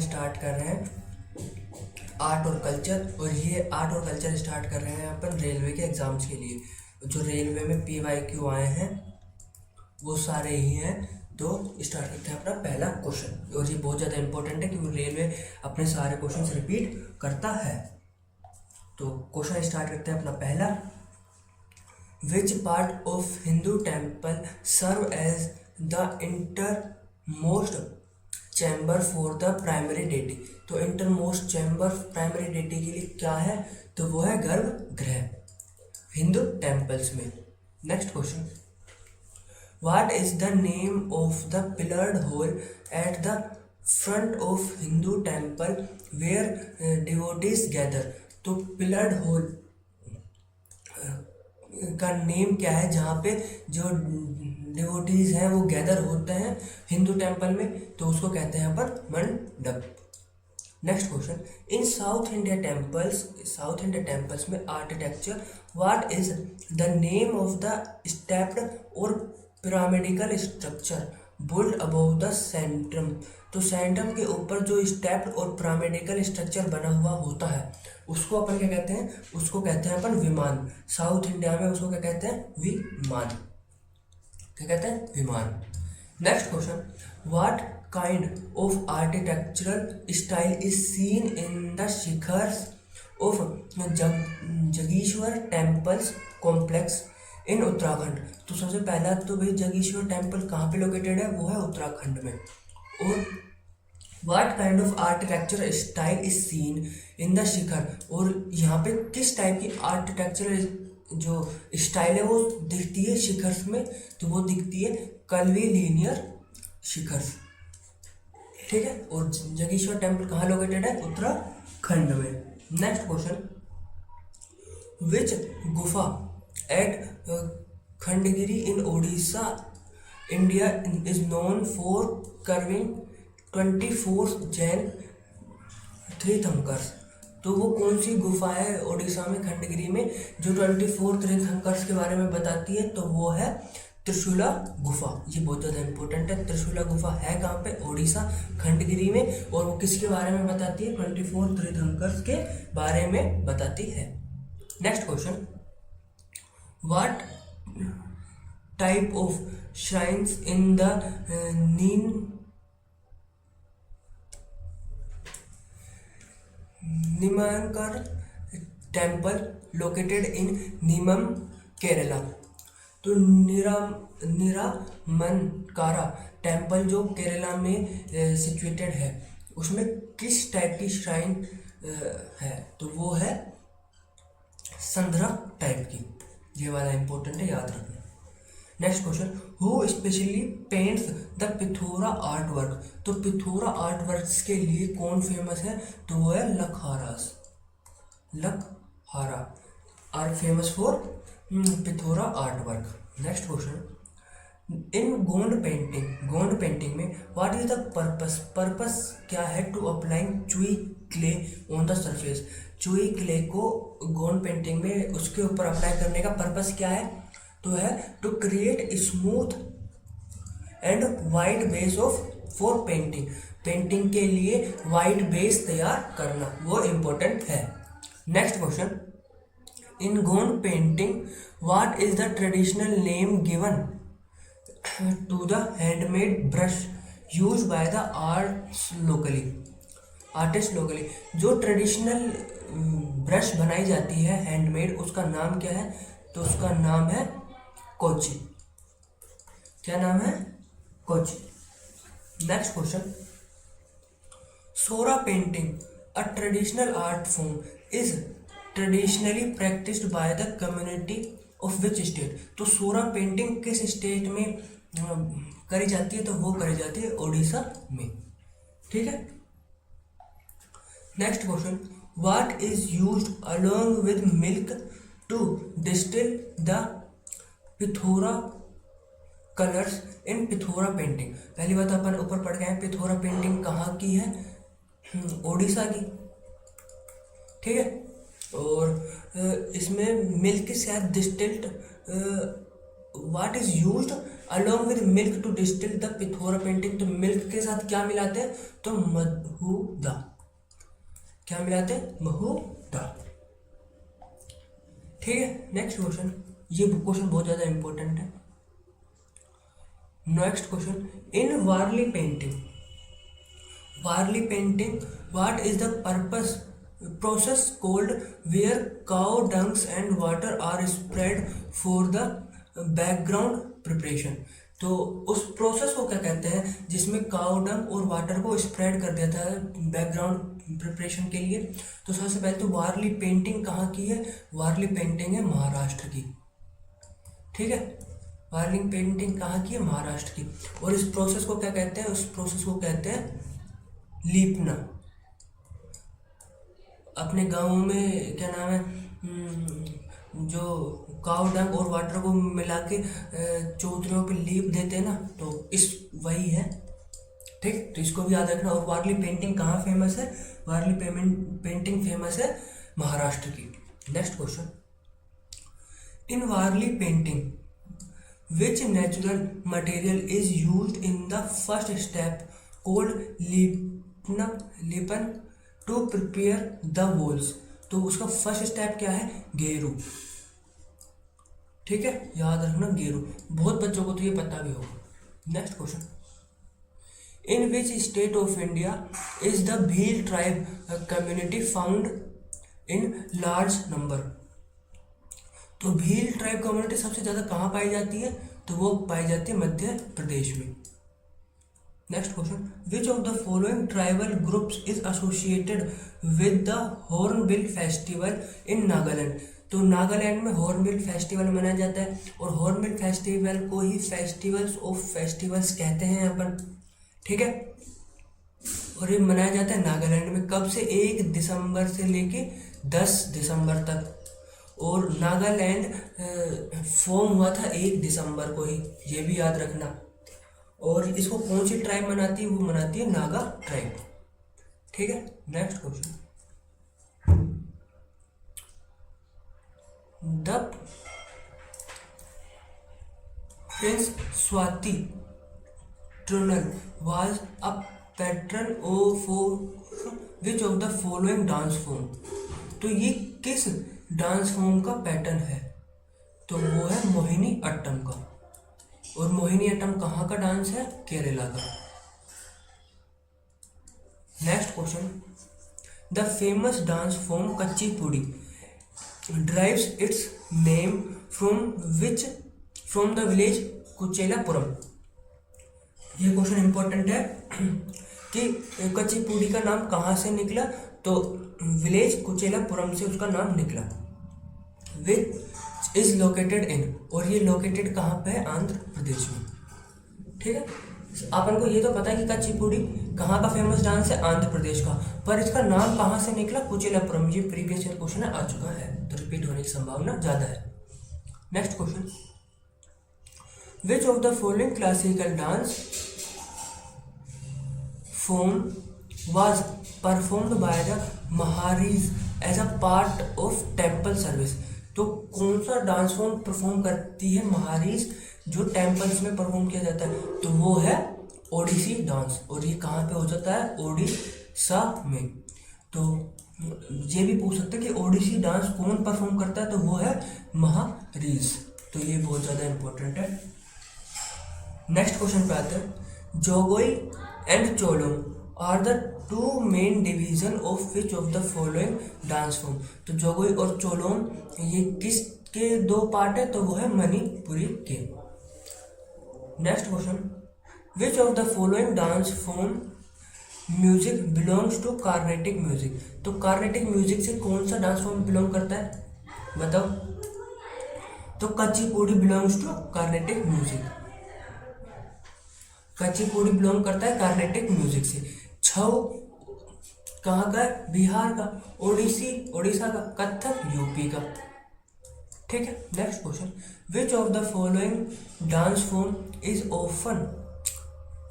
Start कर रहे हैं आर्ट और कल्चर। और ये आर्ट और कल्चर स्टार्ट कर रहे हैं अपन रेलवे के एग्ज़ाम्स के लिए। जो रेलवे में PYQ आए हैं वो सारे ही हैं। तो स्टार्ट करते हैं अपना पहला क्वेश्चन। और ये बहुत ज़्यादा इंपॉर्टेंट है क्योंकि रेलवे अपने सारे क्वेश्चन रिपीट करता है। तो क्वेश्चन स्टार्ट करते हैं अपना पहला। Which part of Hindu temple serve as the intermost chamber for the primary deity. तो इंटरमोस्ट चैम्बर प्राइमरी डेटी के लिए क्या है? तो वो है गर्भगृह हिंदू टेम्पल्स में। Next question, what is the name of the pillared hall at the front of Hindu temple where devotees gather. तो पिलर्ड हॉल का नेम क्या है जहाँ पे जो डिवोटीज हैं वो गैदर होते हैं हिंदू टेम्पल में? तो उसको कहते हैं अपन mandap. Next question, in South India temples में architecture, what is the name of the stepped or pyramidical structure built above the centrum. तो सेंट्रम के ऊपर जो स्टेप्ड और पिरामिडिकल स्ट्रक्चर बना हुआ होता है उसको अपन क्या कहते हैं? उसको कहते हैं अपन विमान। साउथ इंडिया में उसको क्या कहते हैं? विमान। क्या कहते हैं? Vimana. Next question, what kind of architectural style is seen in the shikhars of Jageshwar temples complex in Uttarakhand. तो सबसे पहला तो भाई जगीश्वर टेम्पल कहाँ पे लोकेटेड है? वो है उत्तराखंड में। और what kind of architecture style is seen in the shikhara, और यहाँ पे किस टाइप की आर्किटेक्चरल जो स्टाइल है वो दिखती है शिखर्स में? तो वो दिखती है कर्वीलिनियर शिखर्स। ठीक है। और जगीश्वर टेम्पल कहाँ लोकेटेड है? उत्तराखंड में। Next question, which gufa at Khandagiri in Odisha India is known for carving 24 Jain tirthankars. तो वो कौन सी गुफा है उड़ीसा में खंडगिरी में जो 24 तीर्थंकर्स के बारे में बताती है? तो वो है त्रिशूला गुफा। ये बहुत ज़्यादा इंपॉर्टेंट है। त्रिशूला गुफा है कहाँ पे? उड़ीसा खंडगिरी में। और वो किसके बारे में बताती है? 24 तीर्थंकर्स के बारे में बताती है। Next question, what type of shrines in the Niramankara temple located in Nemom Kerala. तो निरामनकारा टेम्पल जो केरला में सिचुएटेड है उसमें किस टाइप की श्राइन है? तो वो है संध्रा टाइप की। ये वाला इंपॉर्टेंट है, याद रखना। Next question, who specially paints the Pithora art work. तो पिथोरा आर्ट वर्क्स के लिए कौन फेमस है? तो वो है Lakharas. Lakhara are famous for Pithora art work. Next question, in Gond painting में व्हाट इज द पर्पस क्या है? To applying chui clay on the surface. Chui clay को गोंड पेंटिंग में उसके ऊपर अप्लाई करने का पर्पस क्या है? तो है to create smooth and white base of for painting. Painting के लिए वाइट बेस तैयार करना, वो इम्पोर्टेंट है। Next question, in Gond painting what is the traditional name given to the handmade brush use by the artist locally. जो traditional brush बनाई जाती है हैंडमेड, उसका नाम क्या है? तो उसका नाम है कोची। क्या नाम है? Kochi. Next question, Sora painting a traditional art form is traditionally practised by the community of which state. तो सोरा पेंटिंग किस स्टेट में करी जाती है? तो वो करी जाती है उड़ीसा में। ठीक है। Next question, what is used along with milk to distil the Pithora colours in Pithora painting. पहली बात अपन ऊपर पढ़ गए हैं, पिथोरा पेंटिंग कहाँ की है? उड़ीसा की। ठीक है। और इसमें मिल्क के साथ distilled what is used along with milk to distil the Pithora painting. तो मिल्क के साथ क्या मिलाते हैं, तो मधुदा। क्या मिलाते हैं, महुदा। ठीक है, नेक्स्ट क्वेश्चन। ये क्वेश्चन बहुत ज्यादा इंपॉर्टेंट है। Next question, in Warli painting, Warli painting what is the purpose process called where cow dungs and water are spread for the background preparation। तो उस प्रोसेस को क्या कहते हैं जिसमें काउ डंग और वाटर को स्प्रेड कर देता है बैकग्राउंड प्रिपरेशन के लिए। तो सबसे पहले तो वारली पेंटिंग कहाँ की है, वारली पेंटिंग है महाराष्ट्र की। ठीक है, वारली पेंटिंग कहाँ की है, महाराष्ट्र की। और इस प्रोसेस को क्या कहते हैं, उस प्रोसेस को कहते हैं लीपना। अपने गाँव में क्या नाम है, जो काव डंग और वाटर को मिला के चौतरियों पे लीप देते हैं ना, तो इस वही है। ठीक, तो इसको भी याद रखना। और वारली पेंटिंग कहाँ फेमस है, वारली पेंटिंग फेमस है महाराष्ट्र की। Next question, in Warli painting which natural material is used in the first step called lipan to prepare the walls. तो उसका फर्स्ट स्टेप क्या है, गेरू। ठीक है, याद रखना गेरू। बहुत बच्चों को तो ये पता भी होगा। Next question, in which state of India is the Bhil tribe community found in large number. तो भील ट्राइब कम्युनिटी सबसे ज्यादा कहाँ पाई जाती है, तो वो पाई जाती है मध्य प्रदेश में। Next question, which of the following tribal groups is associated with the hornbill festival in Nagaland. तो नागालैंड में हॉर्नबिल फेस्टिवल मनाया जाता है, और हॉर्नबिल फेस्टिवल को ही फेस्टिवल्स ऑफ फेस्टिवल्स कहते हैं अपन। ठीक है, और ये मनाया जाता है नागालैंड में। कब से, 1 दिसंबर से लेके 10 दिसंबर तक। और नागालैंड फॉर्म हुआ था 1 दिसंबर को ही, ये भी याद रखना। और इसको कौन सी ट्राइब मनाती है, वो मनाती है नागा ट्राइब। ठीक है, next question, the Prince Swati tribunal was a pattern of which of the following dance form. तो ये किस डांस फॉर्म का पैटर्न है, तो वो है मोहिनी अट्टम का। और मोहिनी अट्टम कहाँ का डांस है, केरला का। Next question, the famous dance form Kuchipudi derives its name from the village Kuchelapuram. ये क्वेश्चन इंपॉर्टेंट है कि कच्चीपुड़ी का नाम कहाँ से निकला, तो विलेज कुचेलापुरम से उसका नाम निकला। विच इज लोकेटेड इन, और ये लोकेटेड कहाँ पे है, आंध्र प्रदेश में। ठीक है, अपन को ये तो पता है कि कच्चीपुड़ी कहाँ का फेमस डांस है, आंध्र प्रदेश का। पर इसका नाम कहाँ से निकला, कुचेलापुरम। ये प्रीवियस ईयर क्वेश्चन आ चुका है, तो रिपीट होने की संभावना ज्यादा है। Next question, which of the following classical dance form was performed by the Maharis as a part of temple service। तो कौन सा डांस फॉर्म परफॉर्म करती है महारीज, जो टेम्पल्स में परफॉर्म किया जाता है, तो वो है ओडिसी डांस। और ये कहाँ पे हो जाता है, ओडिशा में। तो ये भी पूछ सकते हैं कि ओडिसी डांस कौन परफॉर्म करता है, तो वो है महारीज। तो ये बहुत ज़्यादा इंपॉर्टेंट है। नेक्स्ट क्वेश्चन पे आते हैं, Jagoi and Cholom are the 2 main division of which of the following dance form. तो जोगोई और चोलोम ये किसके 2 पार्ट है, तो वो है मणिपुरी के। Next question, which of the following dance form music belongs to Carnatic music. तो कार्नेटिक म्यूजिक से कौन सा डांस फॉर्म बिलोंग करता है, बताओ। तो Kuchipudi belongs to Carnatic music. Kuchipudi belong करता है कार्नेटिक म्यूजिक से। छऊ कहाँ का है, बिहार का। ओडिसी ओडिशा का। कथक यूपी का। ठीक है, next question, which of the following dance form is often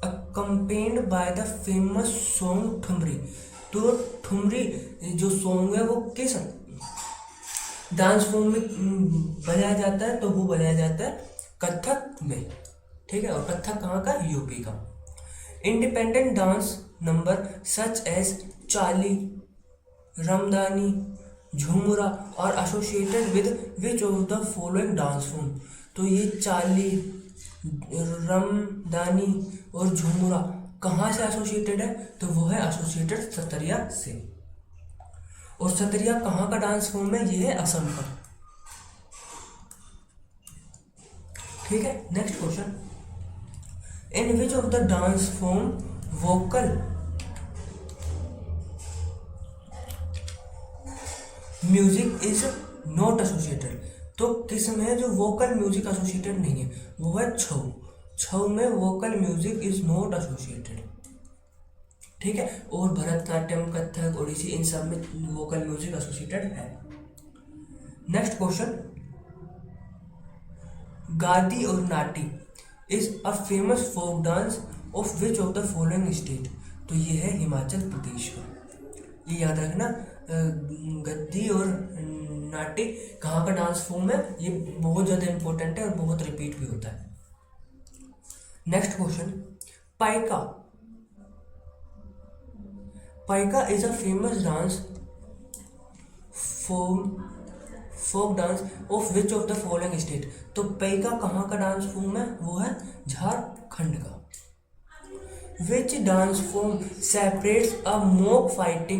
accompanied by the famous song thumri. तो ठुमरी जो सॉन्ग है वो किस डांस फॉर्म में बजाया जाता है, तो वो बजाया जाता है कथक में, ठीक है। और कथक कहाँ का? यूपी का। Independent dance number such as Chali, Ramdani, Jhumra और associated with which of the following dance form. तो ये चाली, रमदानी और झूमरा कहाँ से एसोसिएटेड है? तो वो है एसोसिएटेड सतरिया से। और सतरिया कहाँ का डांस फॉर्म है? ये है असम का, ठीक है। Next question, in which of the dance form vocal music is not associated. तो किस में है जो वोकल म्यूजिक एसोसिएटेड नहीं है? वो है छऊ। छऊ में vocal music is not associated, ठीक है। और भरतनाट्यम, कथक, ओडिसी इन सब में वोकल म्यूजिक एसोसिएटेड है। नेक्स्ट क्वेश्चन, गादी और Nati is a famous folk dance of which of the following state. तो ये है हिमाचल प्रदेश का। ये याद रखना, गद्दी और नाट्य कहाँ का डांस फॉर्म है? ये बहुत ज़्यादा इंपॉर्टेंट है और बहुत रिपीट भी होता है। Next question, Paika. Paika is a famous dance form, folk dance of which of the following state. तो पाइका कहाँ का डांस फॉर्म है? वो है झारखंड का। Which dance form separates a mock fighting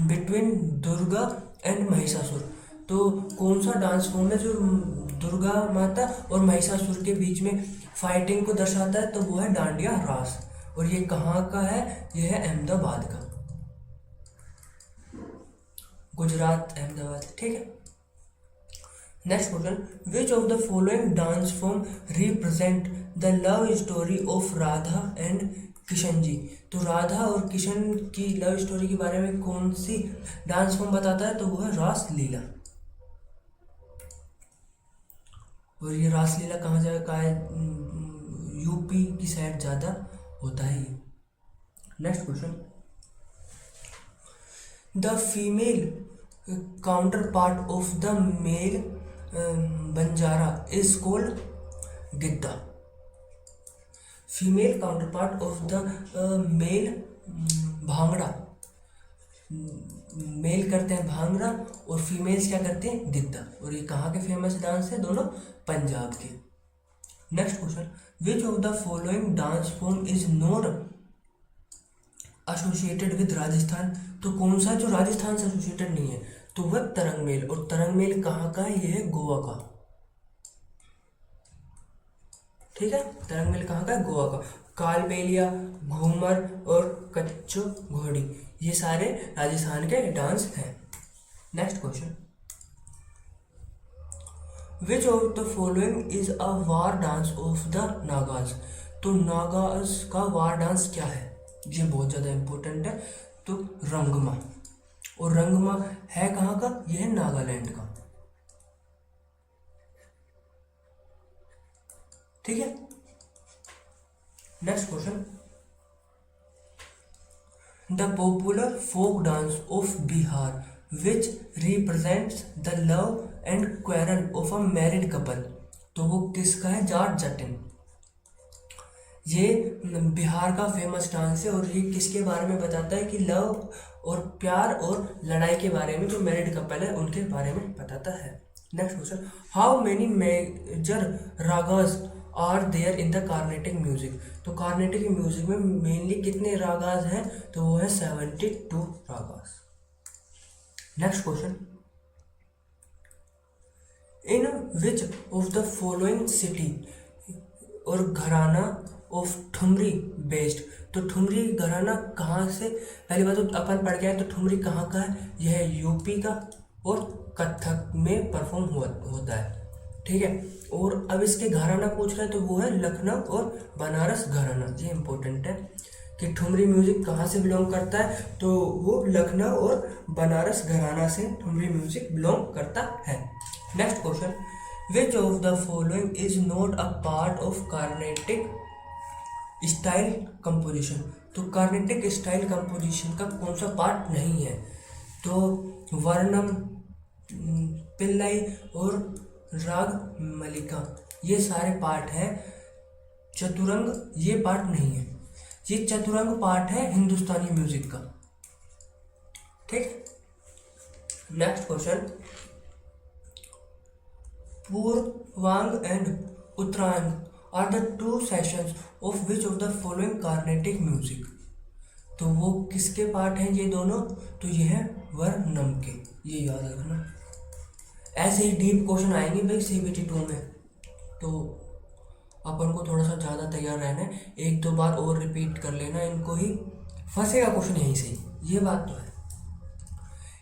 between Durga and Mahishasura. तो कौन सा डांस फॉर्म है जो दुर्गा माता और महिषासुर के बीच में फाइटिंग को दर्शाता है? तो वो है डांडिया रास। और ये कहाँ का है? ये है अहमदाबाद का, गुजरात, अहमदाबाद, ठीक है। Next question, which of the following dance form represent the love story of Radha and Kishan ji. तो राधा और किशन की लव स्टोरी के बारे में कौन सी डांस फॉर्म बताता है? तो वो है रास लीला। और ये रास लीला कहाँ जगह है? यूपी की साइड ज़्यादा होता है ये। Next question, the female counter part of the male Banjara is called Giddha. Female counter part of the male Bhangra, male करते हैं भांगड़ा और फीमेल्स क्या करते हैं? गिद्दा। और ये कहाँ के फेमस डांस है? दोनों पंजाब के। Next question, which of the following dance form is not associated with Rajasthan. तो कौन सा जो राजस्थान से एसोसिएटेड नहीं है? तो वह तरंग मेल। और तरंग मेल कहाँ का है? ये है गोवा का, ठीक है। तरंग मेल कहाँ का है? गोवा का। कालबेलिया, घूमर और कच्चो घोड़ी ये सारे राजस्थान के डांस हैं। Next question, which of the following is a war dance of the Nagas. तो नागाज का वार डांस क्या है? ये बहुत ज़्यादा इंपॉर्टेंट है। तो रंगमा। और रंगमा है कहाँ का? यह है नागालैंड का, ठीक है। Next question, the popular folk dance of Bihar which represents the love and quarrel of a married couple. तो वो किसका है? जाट जटिन। ये बिहार का फेमस डांस है और ये किसके बारे में बताता है? कि लव और प्यार और लड़ाई के बारे में, जो मैरिड कपल है उनके बारे में बताता है। Next question, how many major ragas are there in the Carnatic music. तो कार्नेटिक म्यूजिक में मेनली कितने रागास हैं? तो वो है 72 ragas. Next question, in which of the following city और घराना ऑफ ठुमरी बेस्ड। तो ठुमरी घराना कहाँ से? पहली बात तो अपन पढ़ के आए, तो ठुमरी कहाँ का है? यह है यूपी का और कथक में परफॉर्म होता है, ठीक है। और अब इसके घराना पूछ रहे हैं तो वो है लखनऊ और बनारस घराना। ये इंपॉर्टेंट है कि ठुमरी म्यूजिक कहाँ से बिलोंग करता है? तो वो लखनऊ और बनारस घराना से ठुमरी म्यूजिक बिलोंग करता है। Next question, which of the following is not a part of Carnatic style composition. तो कार्नेटिक स्टाइल कंपोजिशन का कौन सा पार्ट नहीं है? तो वर्णम, पिल्लाई और राग मलिका ये सारे पार्ट हैं चतुरंग, ये पार्ट नहीं है, ये चतुरंग पार्ट है हिंदुस्तानी म्यूजिक का। ठीक, नेक्स्ट क्वेश्चन, पूर्वांग एंड उत्तरांग are the two sessions of which of the following Carnatic music. तो वो किसके पार्ट हैं ये दोनों, तो ये है वर्णम के, ये याद रखना। ऐसे ही डीप क्वेश्चन आएंगे भाई CBT 2 में, तो अपन को थोड़ा सा ज़्यादा तैयार रहना है, एक दो बार और रिपीट कर लेना इनको, ही फंसेगा क्वेश्चन यहीं से ही, ये बात तो है।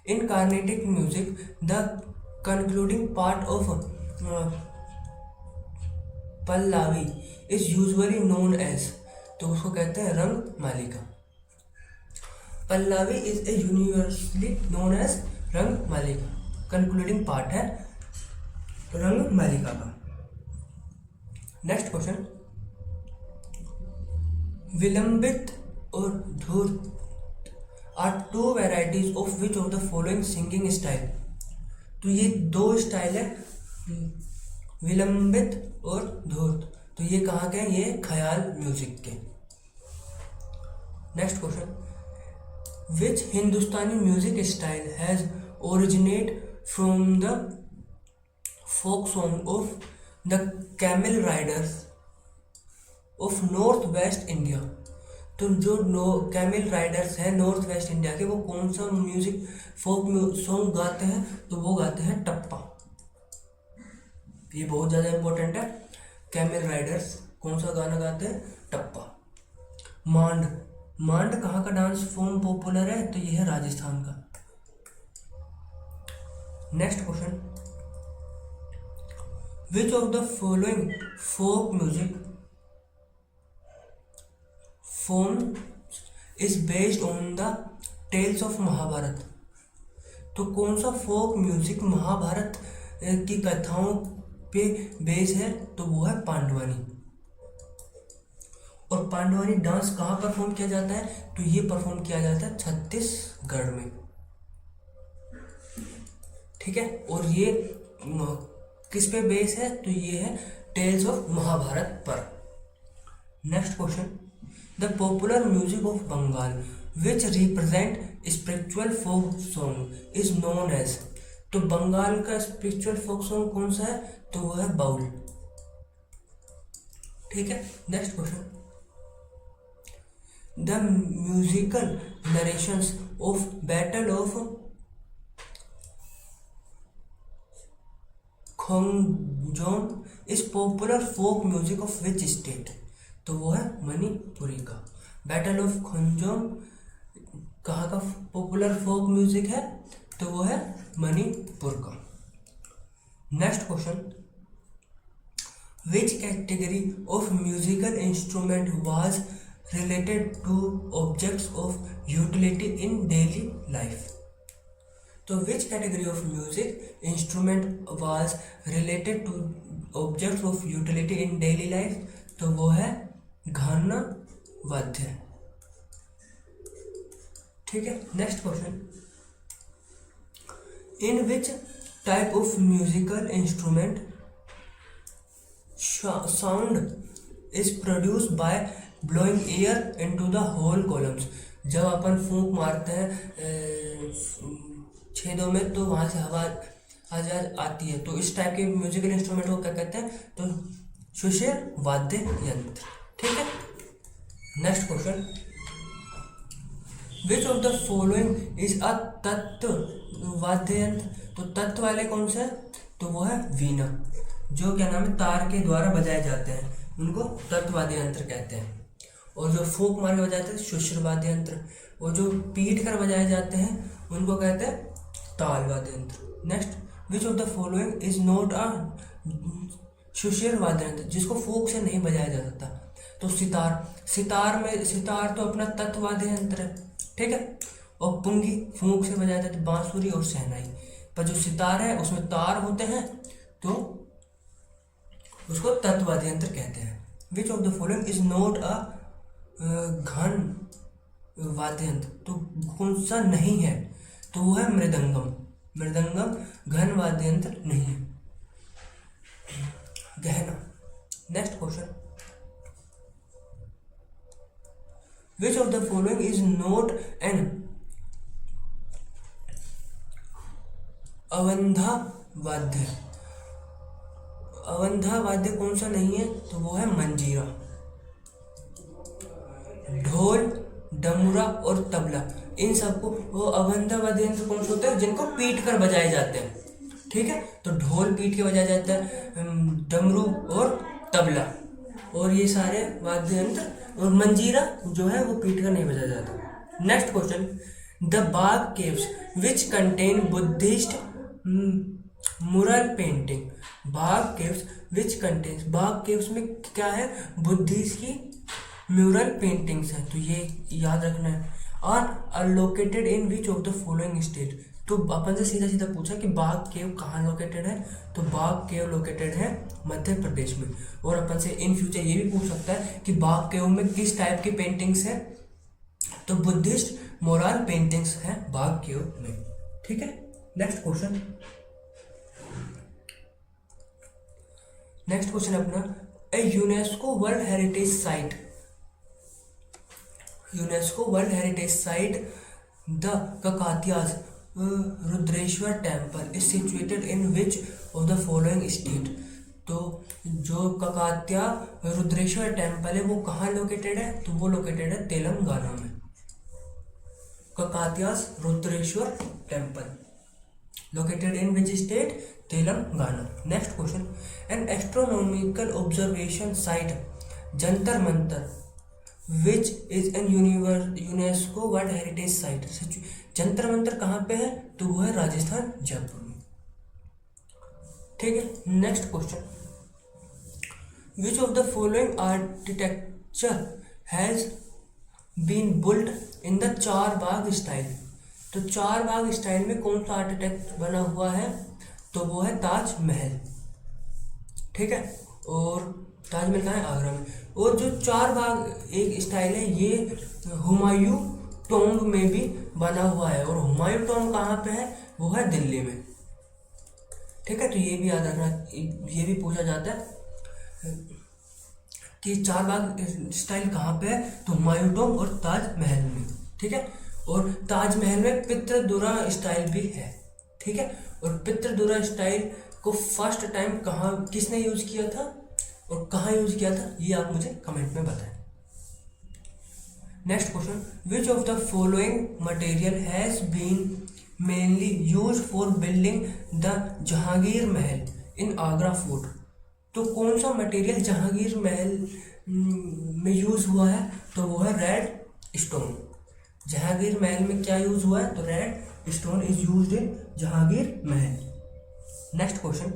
In Carnatic music the concluding part of Pallavi is usually known as, तो उसको कहते हैं रंग मालिका। Pallavi is a universally known as rang malika, concluding part है रंग मालिका का। नेक्स्ट क्वेश्चन, विलंबित और drut are two varieties of which of the following singing style. तो ये दो स्टाइल है, विलंबित और धूर्त, तो ये कहाँ के हैं, ये ख्याल म्यूजिक के। Next question, which Hindustani music style has originate from the folk song of the camel riders of north west India. तो जो कैमल राइडर्स हैं नॉर्थ वेस्ट इंडिया के, वो कौन सा म्यूजिक फोक सॉन्ग गाते हैं, तो वो गाते हैं टप्पा। ये बहुत ज़्यादा इंपॉर्टेंट है, कैमल राइडर्स कौन सा गाना गाते हैं, टप्पा। मांड, मांड कहाँ का डांस फॉर्म पॉपुलर है, तो ये है राजस्थान का। Next question, which of the following folk music form is based on the tales of Mahabharata. तो कौन सा फोक म्यूजिक महाभारत की कथाओं पे बेस है, तो वो है पांडवानी। और पांडवानी डांस कहाँ परफॉर्म किया जाता है, तो ये परफॉर्म किया जाता है छत्तीसगढ़ में। ठीक है, और ये किस पे बेस है, तो ये है टेल्स ऑफ महाभारत पर। Next question, the popular music of Bengal which represent spiritual folk song is known as. तो बंगाल का स्पिरिचुअल फोक सॉन्ग कौन सा है, तो वो है बाउल। ठीक है, next question, the musical narrations of battle of Khongjom is popular folk music of which state. तो वो है मणिपुरी का। बैटल ऑफ खोंगजोम कहाँ का पॉपुलर फोक म्यूजिक है, तो वो है मणिपुर का। Next question, which category of musical instrument was related to objects of utility in daily life. तो which category of music instrument was related to objects of utility in daily life, तो वो है घन वाद्य। ठीक है, next question, in which type of musical instrument sound is produce by blowing air into the hole columns. जब अपन फूंक मारते हैं छेदों में, तो वहाँ से हवा आजाद आती है, तो इस टाइप के म्यूजिकल इंस्ट्रूमेंट को क्या कहते हैं, तो सुषेर वाद्य यंत्र। ठीक है, next question, which of the following is a तत्व वाद्य यंत्र। तो तत्व वाले कौन से, तो वो है वीणा, जो क्या नाम है तार के द्वारा बजाए जाते हैं, उनको तत्व वाद्य यंत्र कहते हैं। और जो फूंक मार के बजाते हैं सुषिर वाद्य यंत्र, और जो पीट कर बजाए जाते हैं उनको कहते हैं ताल वाद्य यंत्र। Next, which of the following is not a सुषिर वाद्य यंत्र, जिसको फूंक से नहीं बजाया जा सकता, तो सितार। सितार तो अपना तत्व वाद्य यंत्र है। ठीक है, और पुंगी फूंक से बजाया जाता है, बांसुरी और शहनाई। पर जो सितार है उसमें तार होते हैं, तो उसको तत्व वाद्य यंत्र कहते हैं। विच of the following is not अ घन वाद्य यंत्र, तो कौन सा नहीं है, तो वो है मृदंगम। मृदंगम घन वाद्य यंत्र नहीं है। गहना, next question, which of the following is not an अवंधा वाद्य? अवंधा वाद्य कौन सा नहीं है? तो वो है मंजीरा। ढोल, डमरा और तबला, इन सबको वो अवंधा वाद्य यंत्र कौन से होते हैं? जिनको पीट कर बजाए जाते हैं। ठीक है, तो ढोल पीट के बजाया जाता है, डमरू और तबला, और ये सारे वाद्य यंत्र, और मंजीरा जो है वो पीट कर नहीं बजाया जाता। Next question, the Bagh caves which contain Buddhist mural painting. Bagh caves which contains, Bagh caves में क्या है? बुद्धिस्ट की म्यूरल पेंटिंग्स है, तो ये याद रखना है। और located in which of the following state, तो अपन से सीधा सीधा पूछा कि बाग केव कहाँ लोकेटेड है, तो बाग केव लोकेटेड है मध्य प्रदेश में। और अपन से इन फ्यूचर ये भी पूछ सकता है कि बाग केव में किस टाइप की पेंटिंग्स है, तो बुद्धिस्ट मोरल पेंटिंग्स है बाग केव में। ठीक है, नेक्स्ट क्वेश्चन, नेक्स्ट क्वेश्चन अपना, a UNESCO world heritage site, UNESCO world heritage site the Kakatiyas Rudreshwar temple is situated in which of the following state. तो जो ककातिया रुद्रेश्वर टेम्पल है वो कहाँ लोकेटेड है? तो वो लोकेटेड है तेलंगाना में। Kakatiyas Rudreshwar temple located in which state? Telangana. Next question, an astronomical observation site Jantar Mantar which is an UNESCO world heritage site. Jantar Mantar कहाँ पे है? तो वो है राजस्थान, जयपुर में। ठीक है, next question, which of the following architecture has been built in the char bagh style. तो चार बाग स्टाइल में कौन सा आर्किटेक्ट बना हुआ है? तो वो है ताजमहल। ठीक है, और ताजमहल कहाँ है? आगरा में। और जो चार बाग एक स्टाइल है ये हुमायूं टॉम्ब में भी बना हुआ है, और हुमायूं टॉम्ब कहाँ पे है? वो है दिल्ली में। ठीक है, तो ये भी याद रखना, ये भी पूछा जाता है कि चार बाग स्टाइल कहाँ पे है? तो हुमायूं टॉम्ब और ताजमहल में। ठीक है, और ताजमहल में पित्रदुरा स्टाइल भी है। ठीक है, और पित्रदुरा स्टाइल को फर्स्ट टाइम कहाँ किसने यूज किया था और कहाँ यूज किया था, ये आप मुझे कमेंट में बताएं। Next question, which of the following material has been mainly use for building the Jahangir Mahal in Agra fort. तो कौन सा मटेरियल जहांगीर महल में यूज हुआ है? तो वो है रेड स्टोन। जहांगीर महल में क्या यूज हुआ है? तो red stone is used in Jahangir Mahal. Next question,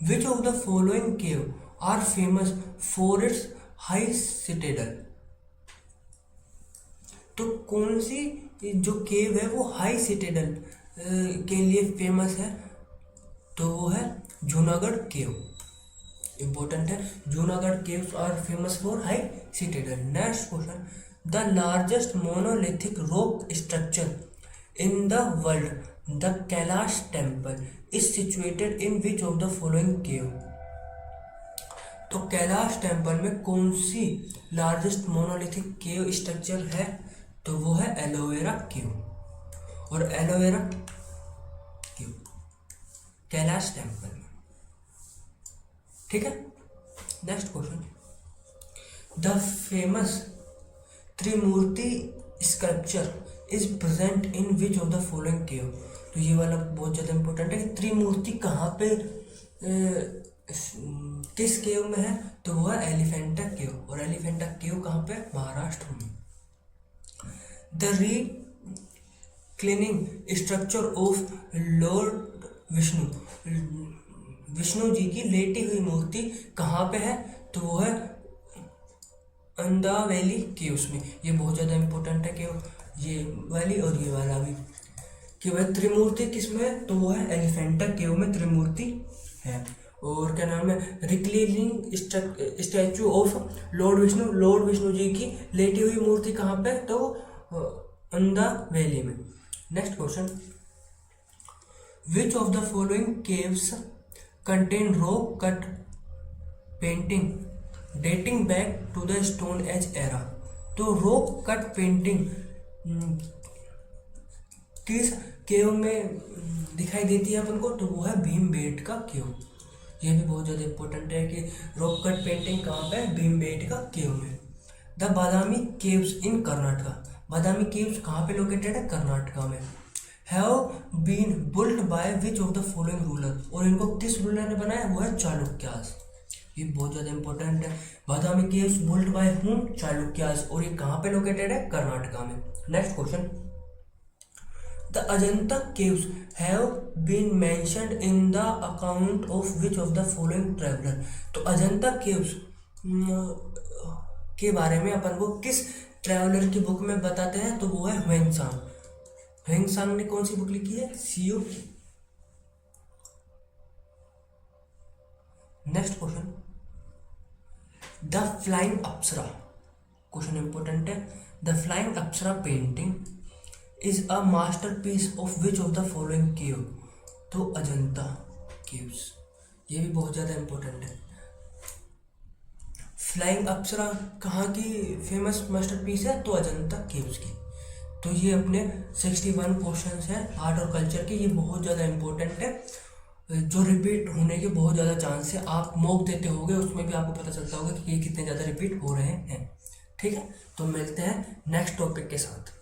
which of the following cave are famous for its high citadel. तो कौन सी जो केव है वो हाई सिटेडल के लिए फेमस है? तो वो है जूनागढ़ केव। इंपॉर्टेंट है, Junagadh caves are famous for high citadel. Next question, the largest monolithic rock structure in the world the Kailash temple is situated in which of the following cave. तो Kailash temple में कौन सी लार्जेस्ट मोनोलिथिक केव स्ट्रक्चर है? तो वो है aloe vera केव, और aloe vera केव Kailash temple में। ठीक है, next question, the famous Trimurti sculpture is present in which of the following cave. तो ये वाला बहुत ज़्यादा इंपॉर्टेंट है कि त्रिमूर्ति कहाँ पे किस केव में है? तो वो है एलिफेंटा केव, और एलिफेंटा केव कहाँ पे? महाराष्ट्र में। The reclining structure of lord Vishnu, Vishnu ji की लेटी हुई मूर्ति कहाँ पे है? तो वो है अंदावैली केव्स में। ये बहुत ज़्यादा इंपॉर्टेंट है केव, ये वाली और ये वाला भी, कि वह त्रिमूर्ति किस में है? तो वो है एलिफेंटा केव में त्रिमूर्ति है। और क्या नाम है? Reclining statue of lord Vishnu, lord Vishnu ji की लेटी हुई मूर्ति कहाँ पे? तो अंदावैली में। Next question, which of the following caves contain rock cut painting dating back to the Stone Age era। तो rock cut painting किस केव में दिखाई देती है अपन को, तो वो है भीमबेटका केव। ये भी बहुत ज़्यादा इंपॉर्टेंट है कि रॉक कट पेंटिंग कहाँ पे है, भीमबेटका केव में। The Badami caves in Karnataka, Badami caves कहाँ पे लोकेटेड है, कर्नाटका में। Have been built by which of the following ruler, और इनको किस रूलर ने बनाया, वो है चालुक्यास। ये बहुत ज़्यादा इंपॉर्टेंट है। बादामी caves built by whom, Chalukyas, और ये कहाँ पे लोकेटेड है, कर्नाटका में। Next question, the Ajanta caves have been mentioned in the account of which of the following traveller. तो अजंता केव्स के बारे में अपन को किस ट्रैवलर की बुक में बताते हैं, तो वो है ह्वेनसांग। ह्वेनसांग ने कौन सी बुक लिखी है, सीओ की। Next question, the flying apsara, question important है। The flying apsara painting is a masterpiece of which of the following cave. तो अजंता केव्स, ये भी बहुत ज़्यादा इंपॉर्टेंट है। फ्लाइंग अप्सरा कहाँ की फेमस मास्टरपीस है, तो अजंता केव्स की। तो ये अपने 61 क्वेश्चंस हैं आर्ट और कल्चर के, ये बहुत ज़्यादा इंपॉर्टेंट है, जो रिपीट होने के बहुत ज़्यादा चांस है। आप मॉक देते होगे, उसमें भी आपको पता चलता होगा कि ये कितने ज़्यादा रिपीट हो रहे हैं। ठीक है, तो मिलते हैं नेक्स्ट टॉपिक के साथ।